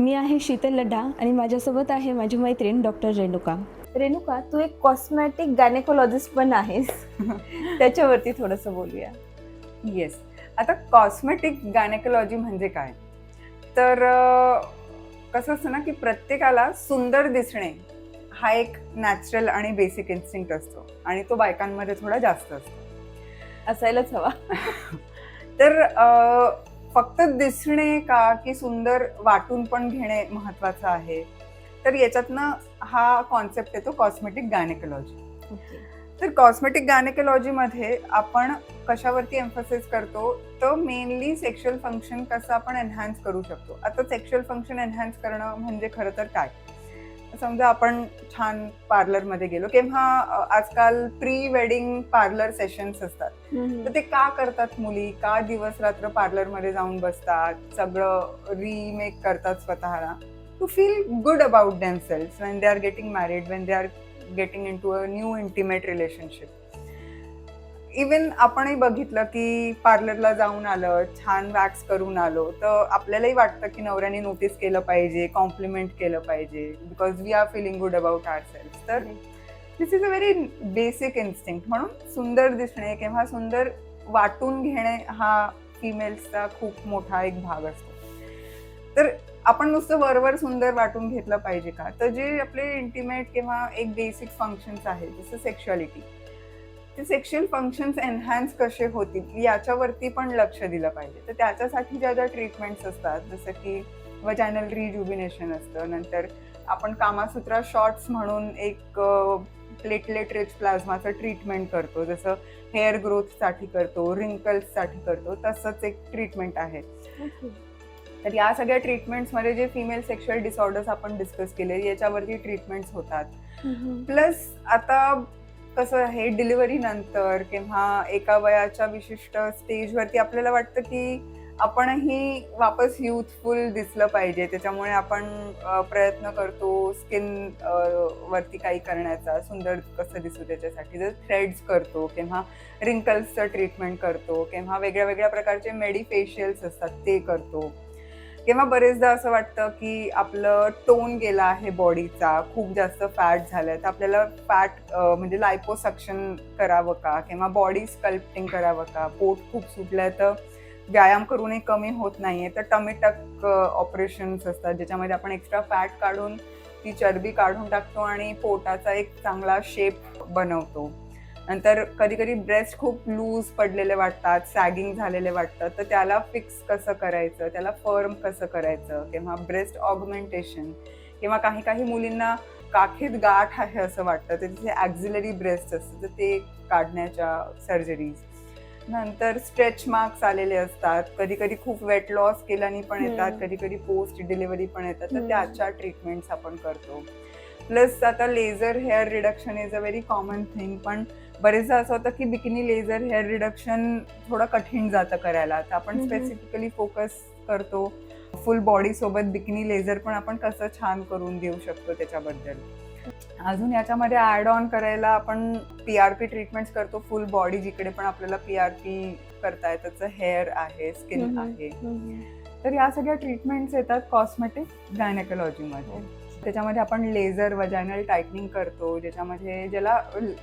मी आहे शीतल लड्डा आणि माझ्यासोबत आहे माझी मैत्रीण डॉक्टर रेणुका. रेणुका, तू एक कॉस्मॅटिक गायनेकोलॉजिस्ट पण आहेस. त्याच्यावरती थोडंसं बोलूया. येस. आता कॉस्मेटिक गायनेकोलॉजी म्हणजे काय? तर कसं असतं ना की प्रत्येकाला सुंदर दिसणे हा एक नॅचरल आणि बेसिक इन्स्टिंक्ट असतो आणि तो बायकांमध्ये थोडा जास्त असतो. असायलाच हवा. तर फक्त दिसणे का की सुंदर वाटून पण घेणे महत्वाचं आहे. तर याच्यातनं हा कॉन्सेप्ट येतो कॉस्मेटिक गायनेकोलॉजी. तर कॉस्मेटिक गायनेकोलॉजीमध्ये आपण कशावरती एम्फसिस करतो तर मेनली सेक्शुअल फंक्शन कसं आपण एनहान्स करू शकतो. आता सेक्शुअल फंक्शन एनहान्स करणं म्हणजे खरं तर काय? समजा आपण छान पार्लरमध्ये गेलो किंवा आजकाल प्री वेडिंग पार्लर सेशन्स असतात. तर ते का करतात मुली? का दिवस रात्र पार्लरमध्ये जाऊन बसतात, सगळं रिमेक करतात स्वतःला to feel good about themselves when they are getting married, when they are getting into a new intimate relationship. Even आपणही बघितलं की पार्लरला जाऊन आलं, छान वॅक्स करून आलो, तर आपल्यालाही वाटतं की नवऱ्याने नोटीस केलं पाहिजे, कॉम्प्लिमेंट केलं पाहिजे, because we are feeling good about ourselves. तर this is a very basic instinct. म्हणून सुंदर दिसणे किंवा सुंदर वाटून घेणे हा फिमेल्सचा खूप मोठा एक भाग असतो. तर आपण नुसतं वरवर सुंदर वाटून घेतलं पाहिजे का? तर जे आपले इंटिमेट किंवा एक बेसिक फंक्शन्स आहेत जसं सेक्शुअलिटी, ते सेक्शुअल फंक्शन्स एनहान्स कसे होतील याच्यावरती पण लक्ष दिलं पाहिजे. तर त्याच्यासाठी ज्या ज्या ट्रीटमेंट्स असतात जसं की वजायनल रिज्युबिनेशन असतं, नंतर आपण कामासूत्रा शॉर्ट्स म्हणून एक प्लेटलेट रिच प्लाझ्माचं ट्रीटमेंट करतो, जसं हेअर ग्रोथसाठी करतो, रिंकल्ससाठी करतो, तसंच एक ट्रीटमेंट आहे. तर या सगळ्या ट्रीटमेंट्समध्ये जे फिमेल सेक्शुअल डिसऑर्डर्स आपण डिस्कस केले याच्यावरती ट्रीटमेंट्स होतात. प्लस आता कसं आहे, डिलिव्हरी नंतर किंवा एका वयाच्या विशिष्ट स्टेजवरती आपल्याला वाटतं की आपणही वापस युथफुल दिसलं पाहिजे. त्याच्यामुळे आपण प्रयत्न करतो स्किन वरती काही करण्याचा, सुंदर कसं दिसू त्याच्यासाठी. जर थ्रेड्स करतो किंवा रिंकल्सचं ट्रीटमेंट करतो किंवा वेगळ्या वेगळ्या प्रकारचे मेडिफेशियल्स असतात ते करतो. किंवा बरेचदा असं वाटतं की आपलं टोन गेला आहे बॉडीचा, खूप जास्त फॅट झालंय, तर आपल्याला फॅट म्हणजे लायपोसक्शन करावं का किंवा बॉडी स्कल्प्टिंग करावं का, पोट खूप सुटलंय तर व्यायाम करूनही कमी होत नाहीये, तर टमी टक ऑपरेशन्स असतात ज्याच्यामध्ये आपण एक्स्ट्रा फॅट काढून ती चरबी काढून टाकतो आणि पोटाचा एक चांगला शेप बनवतो. नंतर कधी कधी ब्रेस्ट खूप लूज पडलेले वाटतात, सॅगिंग झालेले वाटतात, तर त्याला फिक्स कसं करायचं, त्याला फर्म कसं करायचं, किंवा ब्रेस्ट ऑगमेंटेशन, किंवा काही काही मुलींना काखेत गाठ आहे असं वाटतं तर तिथे ॲक्झिलरी ब्रेस्ट असतं तर ते काढण्याच्या सर्जरीज. नंतर स्ट्रेच मार्क्स आलेले असतात, कधी कधी खूप वेट लॉस केल्याने पण येतात, कधी कधी पोस्ट डिलिव्हरी पण येतात, तर त्याच्या ट्रीटमेंट्स आपण करतो. प्लस आता laser hair reduction is a very common thing, पण बरेचदा असं होतं की बिकिनी लेझर हेअर रिडक्शन थोडं कठीण जातं करायला, तर आपण स्पेसिफिकली फोकस करतो फुल बॉडी सोबत बिकिनी लेझर पण आपण कसं छान करून देऊ शकतो त्याच्याबद्दल. अजून याच्यामध्ये ऍड ऑन करायला आपण PRP ट्रीटमेंट्स करतो फुल बॉडी, जिकडे पण आपल्याला PRP करता येतं, हेअर आहे, स्किन आहे. तर या सगळ्या ट्रीटमेंट्स येतात कॉस्मेटिक गायनेकोलॉजीमध्ये. त्याच्यामध्ये आपण लेझर वजायनल टायटनिंग करतो, ज्याला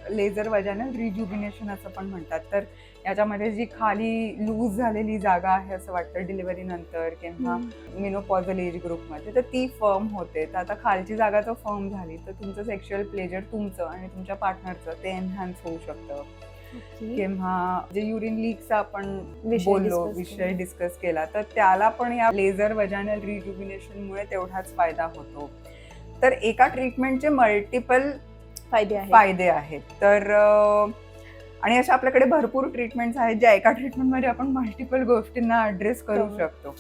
लेझर वजायनल रिज्युबिनेशन असं पण म्हणतात. तर याच्यामध्ये जी खाली लूज झालेली जागा आहे असं वाटतं डिलिव्हरी नंतर किंवा मेनोपॉझल एज ग्रुपमध्ये, तर ती फर्म होते. तर आता खालची जागा जर फर्म झाली तर तुमचं सेक्शुअल प्लेजर तुमचं आणि तुमच्या पार्टनरचं ते एनहान्स होऊ शकतं. किंवा जे युरिन लीकचा आपण विषय डिस्कस केला, तर त्याला पण या लेझर वजायनल रिज्युबिनेशनमुळे तेवढाच फायदा होतो. तर एका ट्रीटमेंटचे मल्टिपल फायदे आहेत. तर आणि अशा आपल्याकडे भरपूर ट्रीटमेंट्स आहेत ज्या एका ट्रीटमेंटमध्ये आपण मल्टिपल गोष्टींना ॲड्रेस करू शकतो.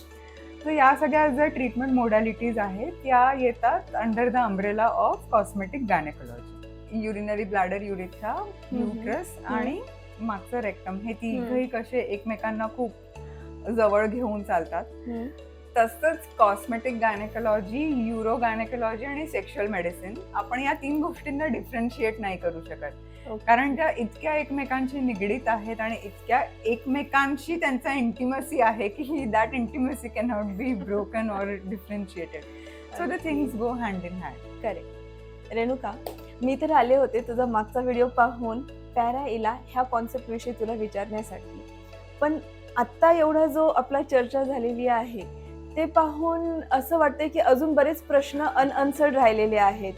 तर या सगळ्या ज्या ट्रीटमेंट मोडॅलिटीज आहेत त्या येतात under the umbrella of cosmetic gynaecology. Urinary bladder, urethra, uterus आणि मागचं रेक्टम, हे तिघही कसे एकमेकांना खूप जवळ घेऊन चालतात. तसंच कॉस्मेटिक गायनेकोलॉजी, यूरो गायनेकोलॉजी आणि सेक्शुअल मेडिसिन, आपण या 3 गोष्टींना डिफरन्शिएट नाही करू शकत, कारण त्या इतक्या एकमेकांशी निगडीत आहेत आणि इतक्या एकमेकांशी त्यांचा इंटिमसी आहे की that intimacy cannot be broken or differentiated. So the things go hand in hand. Correct. Renuka, मी तर आले होते तुझा मागचा व्हिडिओ पाहून पॅरा इला ह्या कॉन्सेप्ट विषयी तुला विचारण्यासाठी. पण आत्ता एवढा जो आपला चर्चा झालेली आहे ते पाहून असं वाटतंय की अजून बरेच प्रश्न अनअन्सर्ड राहिलेले आहेत.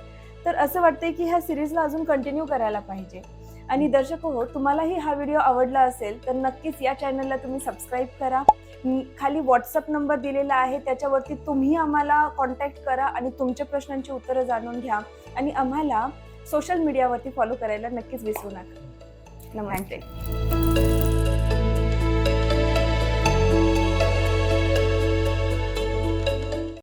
तर असं वाटतंय की ह्या सिरीजला अजून कंटिन्यू करायला पाहिजे. आणि दर्शक हो, तुम्हालाही हा व्हिडिओ आवडला असेल तर नक्कीच या चॅनलला तुम्ही सबस्क्राईब करा. खाली व्हॉट्सअप नंबर दिलेला आहे, त्याच्यावरती तुम्ही आम्हाला कॉन्टॅक्ट करा आणि तुमच्या प्रश्नांची उत्तरं जाणून घ्या. आणि आम्हाला सोशल मीडियावरती फॉलो करायला नक्कीच विसरू नका. नमस्ते.